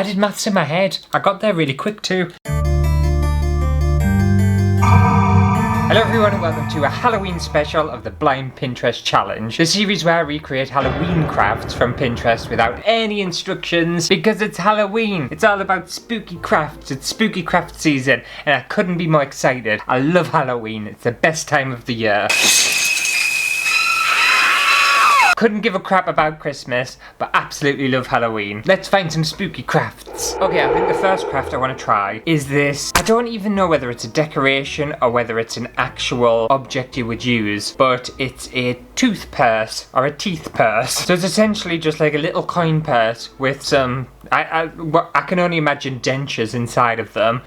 did maths in my head. I got there really quick too. Hello everyone and welcome to a Halloween special of the Blind Pinterest Challenge. The series where I recreate Halloween crafts from Pinterest without any instructions because it's Halloween. It's all about spooky crafts. It's spooky craft season and I couldn't be more excited. I love Halloween. It's the best time of the year. Couldn't give a crap about Christmas, but absolutely love Halloween. Let's find some spooky crafts. Okay, I think the first craft I want to try is this. I don't even know whether it's a decoration or whether it's an actual object you would use, but it's a tooth purse or a teeth purse. So it's essentially just like a little coin purse with some, I can only imagine dentures inside of them.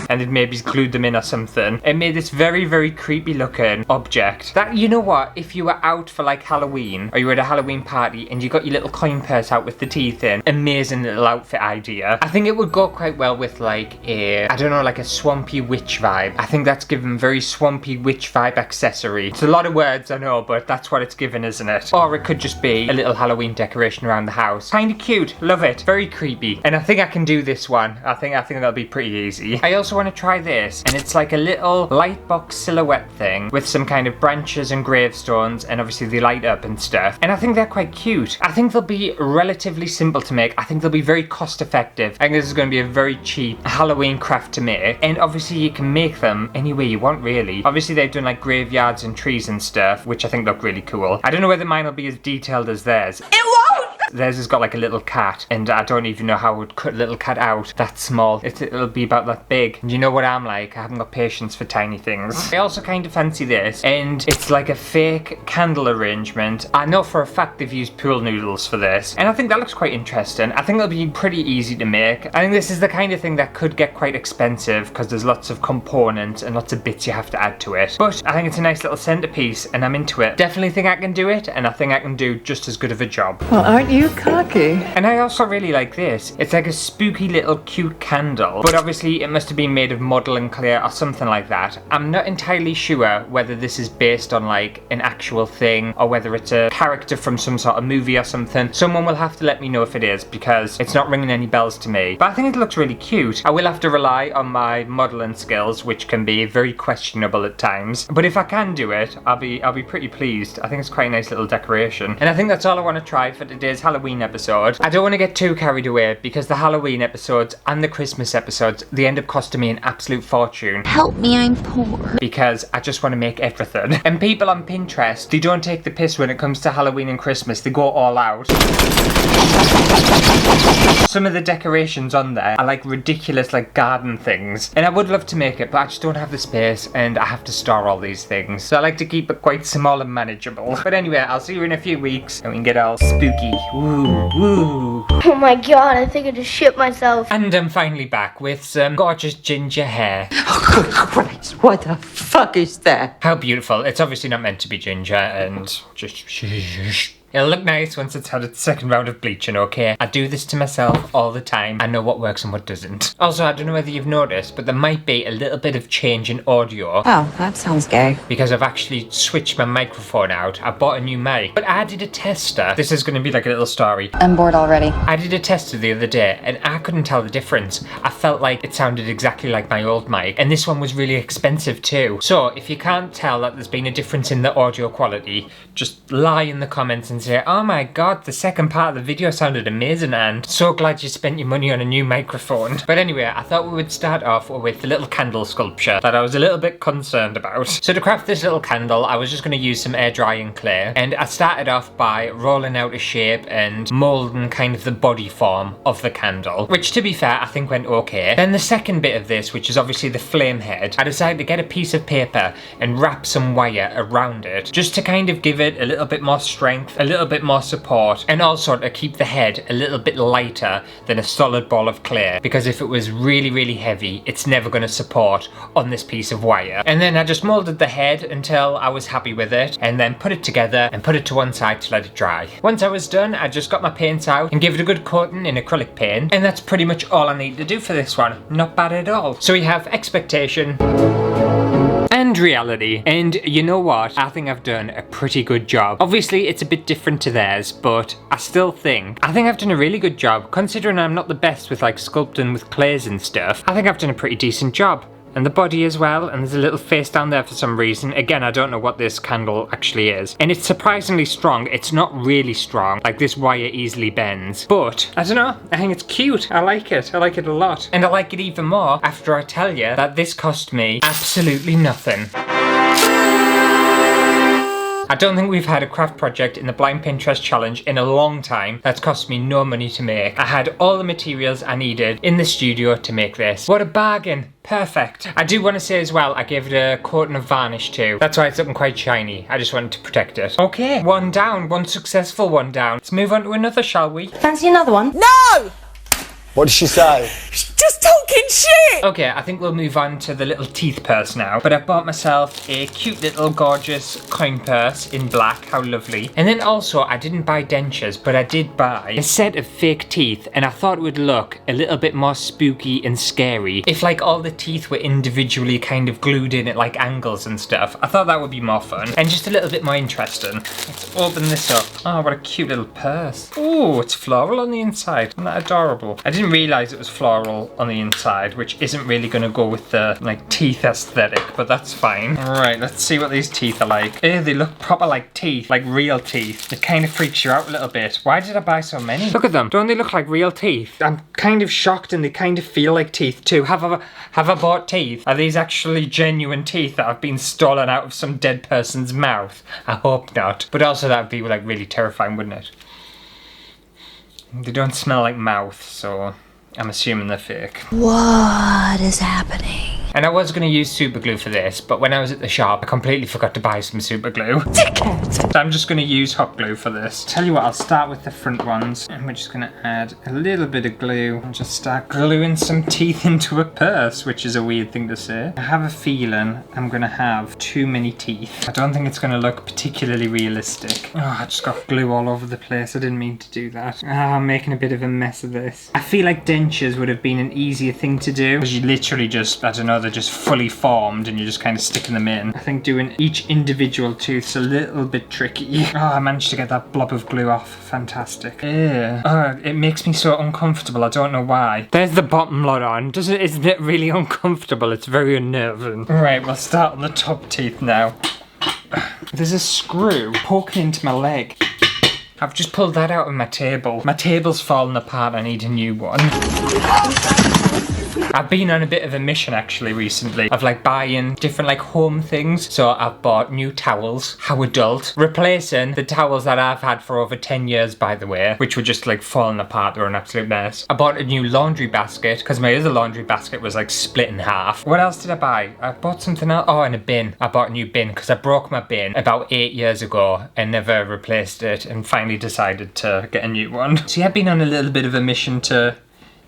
And it maybe glued them in or something. It made this very, very creepy looking object. That, you know what, if you were out for like Halloween, or you were at a Halloween party and you got your little coin purse out with the teeth in, amazing little outfit idea. I think it would go quite well with like a, I don't know, like a swampy witch vibe. I think that's given very swampy witch vibe accessory. It's a lot of words, I know, but that's what it's given, isn't it? Or it could just be a little Halloween decoration around the house. Kinda cute, love it, very creepy. And I think I can do this one. I think that'll be pretty easy. I also want to try this, and it's like a little light box silhouette thing with some kind of branches and gravestones, and obviously they light up and stuff, and I think they're quite cute. I think they'll be relatively simple to make. I think they'll be very cost effective. I think this is going to be a very cheap Halloween craft to make, and obviously you can make them any way you want, really. Obviously they've done like graveyards and trees and stuff, which I think look really cool. I don't know whether mine will be as detailed as theirs. It won't! Theirs has got like a little cat, and I don't even know how I would cut a little cat out that small. It'll be about that big. And you know what I'm like, I haven't got patience for tiny things. I also kind of fancy this, and it's like a fake candle arrangement. I know for a fact they've used pool noodles for this, and I think that looks quite interesting. I think it'll be pretty easy to make. I think this is the kind of thing that could get quite expensive because there's lots of components and lots of bits you have to add to it. But I think it's a nice little centerpiece, and I'm into it. Definitely think I can do it, and I think I can do just as good of a job. Well, aren't you cocky? And I also really like this. It's like a spooky little cute candle, but obviously it must have been made of model and clear or something like that. I'm not entirely sure whether this is based on like an actual thing or whether it's a character from some sort of movie or something. Someone will have to let me know if it is, because it's not ringing any bells to me. But I think it looks really cute. I will have to rely on my modeling skills, which can be very questionable at times. But if I can do it, I'll be pretty pleased. I think it's quite a nice little decoration. And I think that's all I want to try for today's Halloween episode. I don't want to get too carried away because the Halloween episodes and the Christmas episodes, they end up costing me an absolute fortune. Help me, I'm poor. Because I just want to make everything. And people on Pinterest, they don't take the piss when it comes to Halloween and Christmas. They go all out. Some of the decorations on there are like ridiculous, like garden things. And I would love to make it, but I just don't have the space and I have to store all these things. So I like to keep it quite small and manageable. But anyway, I'll see you in a few weeks and we can get all spooky. Woo, woo. Oh my god, I think I just shit myself. And I'm finally back with some gorgeous ginger hair. Oh, good Christ, what the fuck is that? How beautiful. It's obviously not meant to be ginger and just it'll look nice once it's had its second round of bleaching, okay? I do this to myself all the time. I know what works and what doesn't. Also, I don't know whether you've noticed, but there might be a little bit of change in audio. Oh, that sounds gay. Because I've actually switched my microphone out. I bought a new mic. But I did a tester. This is going to be like a little story. I'm bored already. I did a tester the other day and I couldn't tell the difference. I felt like it sounded exactly like my old mic. And this one was really expensive too. So if you can't tell that there's been a difference in the audio quality, just lie in the comments and say, oh my god, the second part of the video sounded amazing and so glad you spent your money on a new microphone. But anyway, I thought we would start off with the little candle sculpture that I was a little bit concerned about. So to craft this little candle, I was just going to use some air drying clay, and I started off by rolling out a shape and moulding kind of the body form of the candle, which to be fair, I think went okay. Then the second bit of this, which is obviously the flame head, I decided to get a piece of paper and wrap some wire around it, just to kind of give it a little bit more strength, a little bit more support, and also to keep the head a little bit lighter than a solid ball of clay, because if it was really, really heavy, it's never going to support on this piece of wire. And then I just molded the head until I was happy with it, and then put it together and put it to one side to let it dry. Once I was done, I just got my paints out and gave it a good coating in acrylic paint, and that's pretty much all I need to do for this one. Not bad at all. So we have expectation and reality. And you know what? I think I've done a pretty good job. Obviously, it's a bit different to theirs, but I still think I've done a really good job, considering I'm not the best with like sculpting with clays and stuff. I think I've done a pretty decent job. And the body as well, and there's a little face down there for some reason. Again, I don't know what this candle actually is. And it's surprisingly strong. It's not really strong, like this wire easily bends. But, I don't know, I think it's cute. I like it a lot. And I like it even more after I tell you that this cost me absolutely nothing. I don't think we've had a craft project in the Blind Pinterest Challenge in a long time that's cost me no money to make. I had all the materials I needed in the studio to make this. What a bargain. Perfect. I do want to say as well, I gave it a coating of varnish too. That's why it's looking quite shiny. I just wanted to protect it. Okay, one down, one successful one down. Let's move on to another, shall we? Fancy another one? No! What did she say? Just talking shit! Okay, I think we'll move on to the little teeth purse now. But I've bought myself a cute little gorgeous coin purse in black. How lovely. And then also, I didn't buy dentures, but I did buy a set of fake teeth. And I thought it would look a little bit more spooky and scary if like all the teeth were individually kind of glued in at like angles and stuff. I thought that would be more fun and just a little bit more interesting. Let's open this up. Oh, what a cute little purse. Oh, it's floral on the inside. Isn't that adorable? I didn't realise it was floral on the inside, which isn't really going to go with the like teeth aesthetic, but that's fine. Alright, let's see what these teeth are like. They look proper like teeth, like real teeth. It kind of freaks you out a little bit. Why did I buy so many? Look at them. Don't they look like real teeth? I'm kind of shocked, and they kind of feel like teeth too. Have I bought teeth? Are these actually genuine teeth that have been stolen out of some dead person's mouth? I hope not. But also that would be like really terrifying, wouldn't it? They don't smell like mouth, so I'm assuming they're fake. What is happening? And I was going to use super glue for this, but when I was at the shop, I completely forgot to buy some super glue. Dickhead! So I'm just going to use hot glue for this. Tell you what, I'll start with the front ones. And we're just going to add a little bit of glue and just start gluing some teeth into a purse, which is a weird thing to say. I have a feeling I'm going to have too many teeth. I don't think it's going to look particularly realistic. Oh, I just got glue all over the place. I didn't mean to do that. I'm making a bit of a mess of this. I feel like dentures would have been an easier thing to do, because you literally just, I don't know, they're just fully formed and you're just kind of sticking them in. I think doing each individual tooth's a little bit tricky. Oh, I managed to get that blob of glue off. Fantastic. Ew. Oh, it makes me so uncomfortable. I don't know why. There's the bottom lot on. Isn't it really uncomfortable? It's very unnerving. Right, we'll start on the top teeth now. There's a screw poking into my leg. I've just pulled that out of my table. My table's fallen apart. I need a new one. I've been on a bit of a mission actually recently of like buying different like home things. So I've bought new towels, how adult, replacing the towels that I've had for over 10 years by the way, which were just like falling apart. They were an absolute mess. I bought a new laundry basket because my other laundry basket was like split in half. What else did I buy? I bought something else. Oh, and a bin. I bought a new bin because I broke my bin about 8 years ago and never replaced it, and finally decided to get a new one. So yeah, I've been on a little bit of a mission to,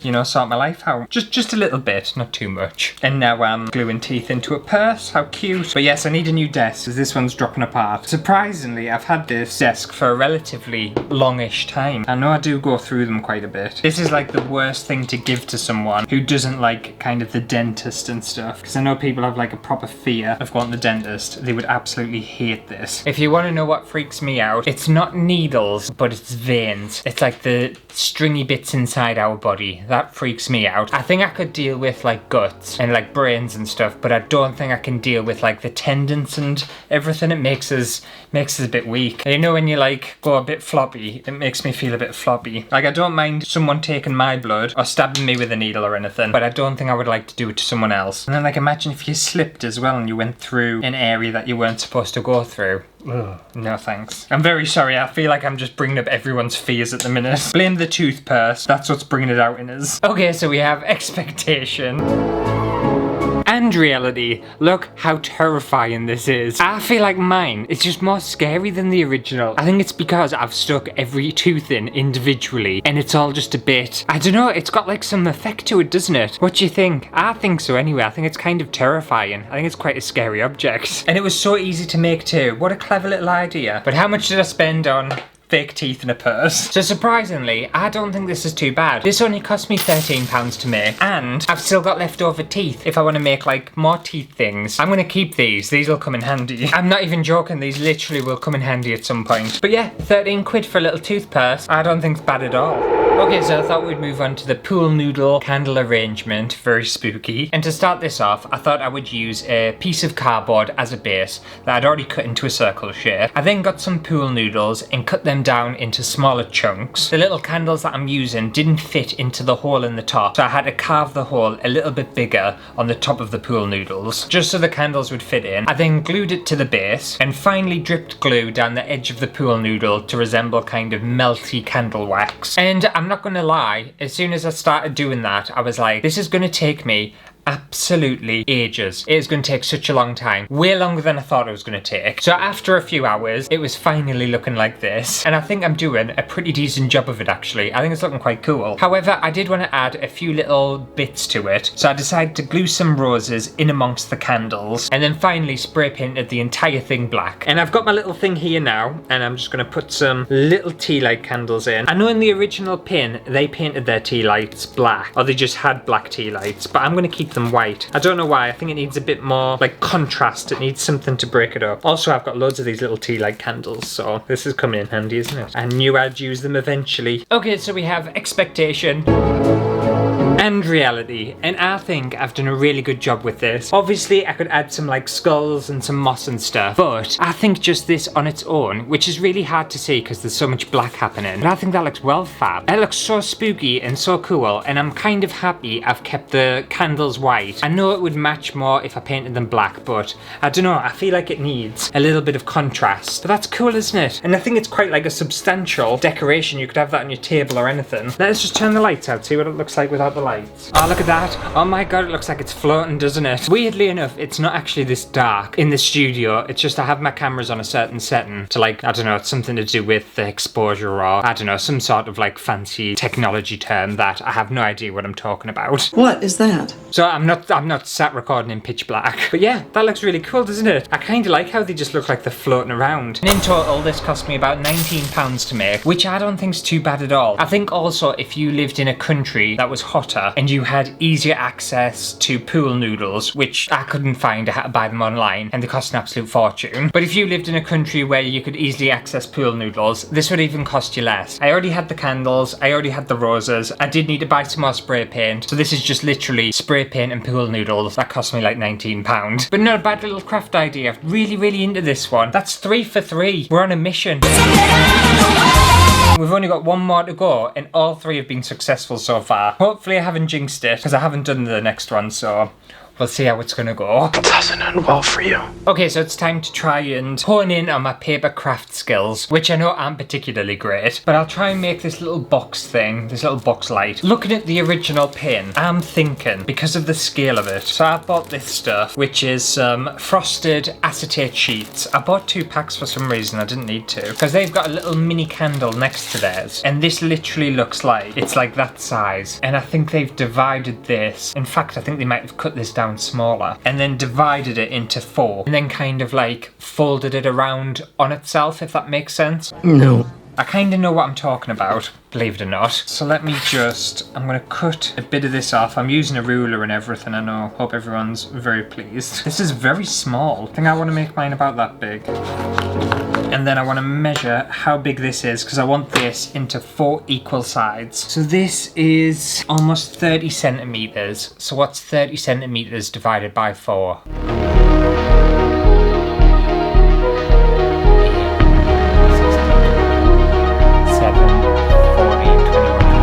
you know, sort my life out. Just a little bit, not too much. And now I'm gluing teeth into a purse. How cute. But yes, I need a new desk because this one's dropping apart. Surprisingly, I've had this desk for a relatively longish time. I know I do go through them quite a bit. This is like the worst thing to give to someone who doesn't like kind of the dentist and stuff, because I know people have like a proper fear of going to the dentist. They would absolutely hate this. If you want to know what freaks me out, it's not needles, but it's veins. It's like the stringy bits inside our body. That freaks me out. I think I could deal with like guts and like brains and stuff, but I don't think I can deal with like the tendons and everything. It makes us a bit weak. And you know when you like go a bit floppy, it makes me feel a bit floppy. Like I don't mind someone taking my blood or stabbing me with a needle or anything, but I don't think I would like to do it to someone else. And then like imagine if you slipped as well and you went through an area that you weren't supposed to go through. Ugh, no thanks. I'm very sorry, I feel like I'm just bringing up everyone's fears at the minute. Blame the tooth purse, that's what's bringing it out in us. Okay, so we have expectation and reality. Look how terrifying this is. I feel like mine is just more scary than the original. I think it's because I've stuck every tooth in individually and it's all just a bit, I don't know, it's got like some effect to it, doesn't it? What do you think? I think so anyway. I think it's kind of terrifying. I think it's quite a scary object. And it was so easy to make too. What a clever little idea. But how much did I spend on fake teeth in a purse. So surprisingly, I don't think this is too bad. This only cost me £13 to make, and I've still got leftover teeth if I want to make like more teeth things. I'm gonna keep these. These will come in handy. I'm not even joking, these literally will come in handy at some point. But yeah, 13 quid for a little tooth purse. I don't think it's bad at all. Okay, so I thought we'd move on to the pool noodle candle arrangement. Very spooky. And to start this off, I thought I would use a piece of cardboard as a base that I'd already cut into a circle shape. I then got some pool noodles and cut them down into smaller chunks. The little candles that I'm using didn't fit into the hole in the top, so I had to carve the hole a little bit bigger on the top of the pool noodles, just so the candles would fit in. I then glued it to the base and finally dripped glue down the edge of the pool noodle to resemble kind of melty candle wax. And I'm not gonna lie, as soon as I started doing that, I was like, this is gonna take me absolutely ages. It is going to take such a long time, way longer than I thought it was going to take. So after a few hours, it was finally looking like this, and I think I'm doing a pretty decent job of it actually. I think it's looking quite cool. However, I did want to add a few little bits to it, so I decided to glue some roses in amongst the candles, and then finally spray painted the entire thing black. And I've got my little thing here now, and I'm just going to put some little tea light candles in. I know in the original pin, they painted their tea lights black, or they just had black tea lights, but I'm going to keep them white. I don't know why, I think it needs a bit more like contrast, it needs something to break it up. Also, I've got loads of these little tea light candles, so this is coming in handy, isn't it? I knew I'd use them eventually. Okay, so we have expectation and reality, and I think I've done a really good job with this. Obviously, I could add some like skulls and some moss and stuff, but I think just this on its own, which is really hard to see because there's so much black happening, but I think that looks well fab. It looks so spooky and so cool, and I'm kind of happy I've kept the candles white. I know it would match more if I painted them black, but I don't know, I feel like it needs a little bit of contrast. But that's cool, isn't it? And I think it's quite like a substantial decoration. You could have that on your table or anything. Let's just turn the lights out, see what it looks like without the lights. Oh, look at that. Oh my god, it looks like it's floating, doesn't it? Weirdly enough, it's not actually this dark in the studio. It's just I have my cameras on a certain setting to like, I don't know, it's something to do with the exposure or I don't know, some sort of like fancy technology term that I have no idea what I'm talking about. What is that? So I'm not sat recording in pitch black. But yeah, that looks really cool, doesn't it? I kind of like how they just look like they're floating around. And in total, this cost me about £19 to make, which I don't think's too bad at all. I think also if you lived in a country that was hotter and you had easier access to pool noodles, which I couldn't find, I had to buy them online and they cost an absolute fortune. But if you lived in a country where you could easily access pool noodles, this would even cost you less. I already had the candles, I already had the roses, I did need to buy some more spray paint, so this is just literally spray paint and pool noodles. That cost me like £19. But not a bad little craft idea. Really into this one. That's 3 for 3. We're on a mission. We've only got one more to go, and all 3 have been successful so far. Hopefully I haven't jinxed it, because I haven't done the next one, so we'll see how it's gonna go. It doesn't end well for you. Okay, so it's time to try and hone in on my paper craft skills, which I know aren't particularly great, but I'll try and make this little box thing, this little box light. Looking at the original pin, I'm thinking, because of the scale of it, so I bought this stuff, which is frosted acetate sheets. I bought 2 packs for some reason, I didn't need to, because they've got a little mini candle next to theirs, and this literally looks like, it's like that size, and I think they've divided this. In fact, I think they might have cut this down smaller and then divided it into 4 and then kind of like folded it around on itself, if that makes sense. No. I kind of know what I'm talking about, believe it or not. So let me I'm gonna cut a bit of this off. I'm using a ruler and everything, I know. Hope everyone's very pleased. This is very small. I think I want to make mine about that big. And then I want to measure how big this is, because I want this into 4 equal sides. So this is almost 30 centimeters. So what's 30 centimeters divided by 4? 7, 14, 21,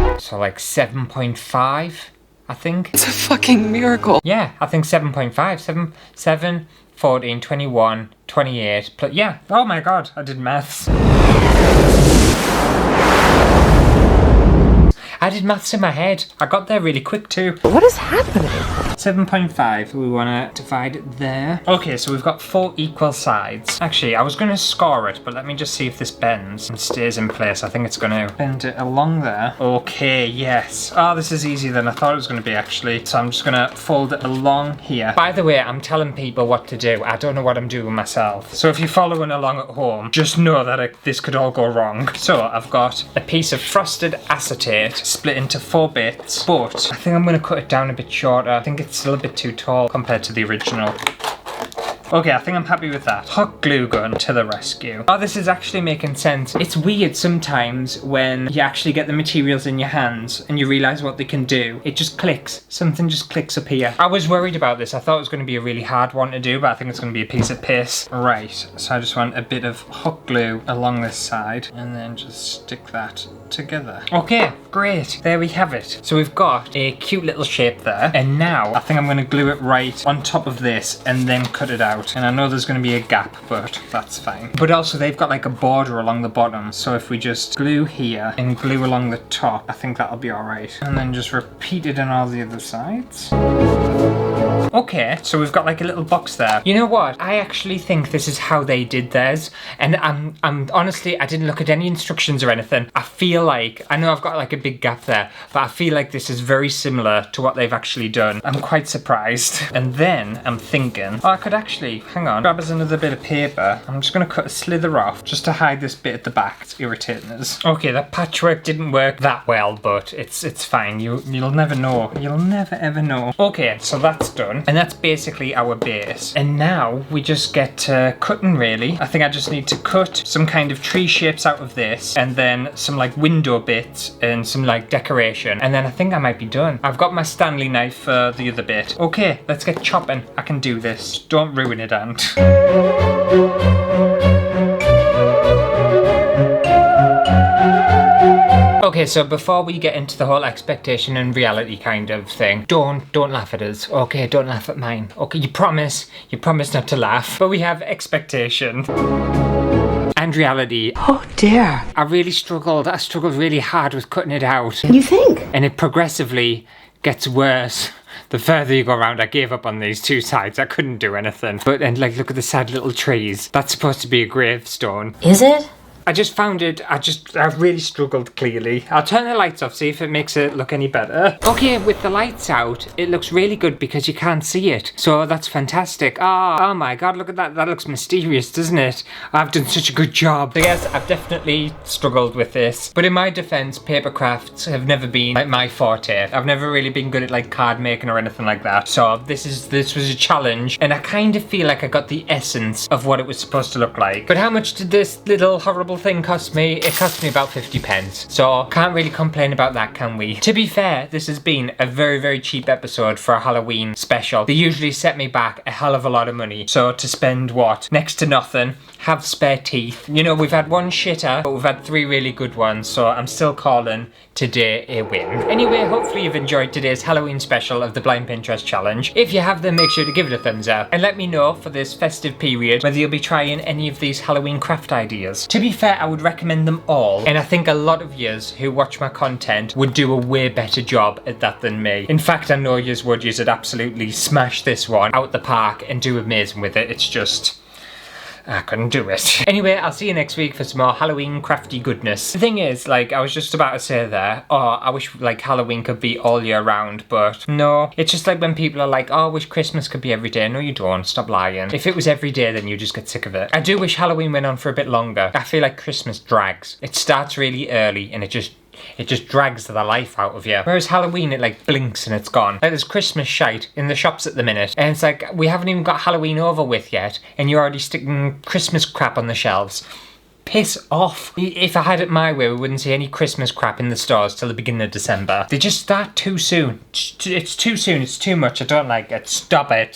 28. So like 7.5, I think. It's a fucking miracle. Yeah, I think 7.5. 7, 14, 21, 28, plus, yeah, oh my god, I did maths. I did maths in my head. I got there really quick too. What is happening? 7.5, we want to divide it there. Okay, so we've got 4 equal sides. Actually, I was going to score it, but let me just see if this bends and stays in place. I think it's going to bend it along there. Okay, yes. Oh, this is easier than I thought it was going to be, actually. So I'm just going to fold it along here. By the way, I'm telling people what to do. I don't know what I'm doing myself. So if you're following along at home, just know that this could all go wrong. So I've got a piece of frosted acetate split into 4 bits, but I think I'm going to cut it down a bit shorter. I think it's still a bit too tall compared to the original. Okay, I think I'm happy with that. Hot glue gun to the rescue. Oh, this is actually making sense. It's weird sometimes when you actually get the materials in your hands and you realise what they can do. It just clicks. Something just clicks up here. I was worried about this. I thought it was going to be a really hard one to do, but I think it's going to be a piece of piss. Right, so I just want a bit of hot glue along this side and then just stick that together. Okay, great. There we have it. So we've got a cute little shape there. And now I think I'm going to glue it right on top of this and then cut it out. And I know there's going to be a gap, but that's fine. But also they've got like a border along the bottom. So if we just glue here and glue along the top, I think that'll be all right. And then just repeat it on all the other sides. Okay, so we've got like a little box there. You know what? I actually think this is how they did theirs. And I'm honestly, I didn't look at any instructions or anything. I feel like, I know I've got like a big gap there, but I feel like this is very similar to what they've actually done. I'm quite surprised. And then I'm thinking, oh, I could actually, hang on, grab us another bit of paper. I'm just gonna cut a slither off just to hide this bit at the back. It's irritating us. Okay, that patchwork didn't work that well, but it's fine. You'll never know. You'll never ever know. Okay, so that's done. And that's basically our base. And now we just get to cutting, really. I think I just need to cut some kind of tree shapes out of this and then some like window bits and some like decoration. And then I think I might be done. I've got my Stanley knife for the other bit. Okay, let's get chopping. I can do this. Don't ruin it, Ant. Okay, so before we get into the whole expectation and reality kind of thing, don't laugh at us, okay? Don't laugh at mine, okay? You promise not to laugh. But we have expectation and reality. Oh dear. I really struggled. I struggled really hard with cutting it out. You think? And it progressively gets worse. The further you go around, I gave up on these 2 sides. I couldn't do anything. And like, look at the sad little trees. That's supposed to be a gravestone. Is it? I just found it, I really struggled clearly. I'll turn the lights off, see if it makes it look any better. Okay, with the lights out, it looks really good because you can't see it. So that's fantastic. Oh my god, look at that. That looks mysterious, doesn't it? I've done such a good job. So yes, I've definitely struggled with this. But in my defense, paper crafts have never been like my forte. I've never really been good at like card making or anything like that. So this was a challenge. And I kind of feel like I got the essence of what it was supposed to look like. But how much did this little horrible thing cost me? It cost me about 50 pence. So can't really complain about that, can we? To be fair, this has been a very, very cheap episode for a Halloween special. They usually set me back a hell of a lot of money. So to spend what? Next to nothing. Have spare teeth. You know, we've had 1 shitter, but we've had 3 really good ones. So I'm still calling today a win. Anyway, hopefully you've enjoyed today's Halloween special of the Blind Pinterest Challenge. If you have, then make sure to give it a thumbs up. And let me know for this festive period whether you'll be trying any of these Halloween craft ideas. To be fair, I would recommend them all. And I think a lot of yous who watch my content would do a way better job at that than me. In fact, I know yous would absolutely smash this one out the park and do amazing with it. It's just, I couldn't do it. Anyway, I'll see you next week for some more Halloween crafty goodness. The thing is, like, I was just about to say there, oh, I wish, like, Halloween could be all year round, but no. It's just like when people are like, oh, I wish Christmas could be every day. No, you don't. Stop lying. If it was every day, then you just get sick of it. I do wish Halloween went on for a bit longer. I feel like Christmas drags. It starts really early, and it just drags the life out of you. Whereas Halloween, it like blinks and it's gone. Like there's Christmas shite in the shops at the minute. And it's like, we haven't even got Halloween over with yet. And you're already sticking Christmas crap on the shelves. Piss off. If I had it my way, we wouldn't see any Christmas crap in the stores till the beginning of December. They just start too soon. It's too soon. It's too much. I don't like it. Stop it.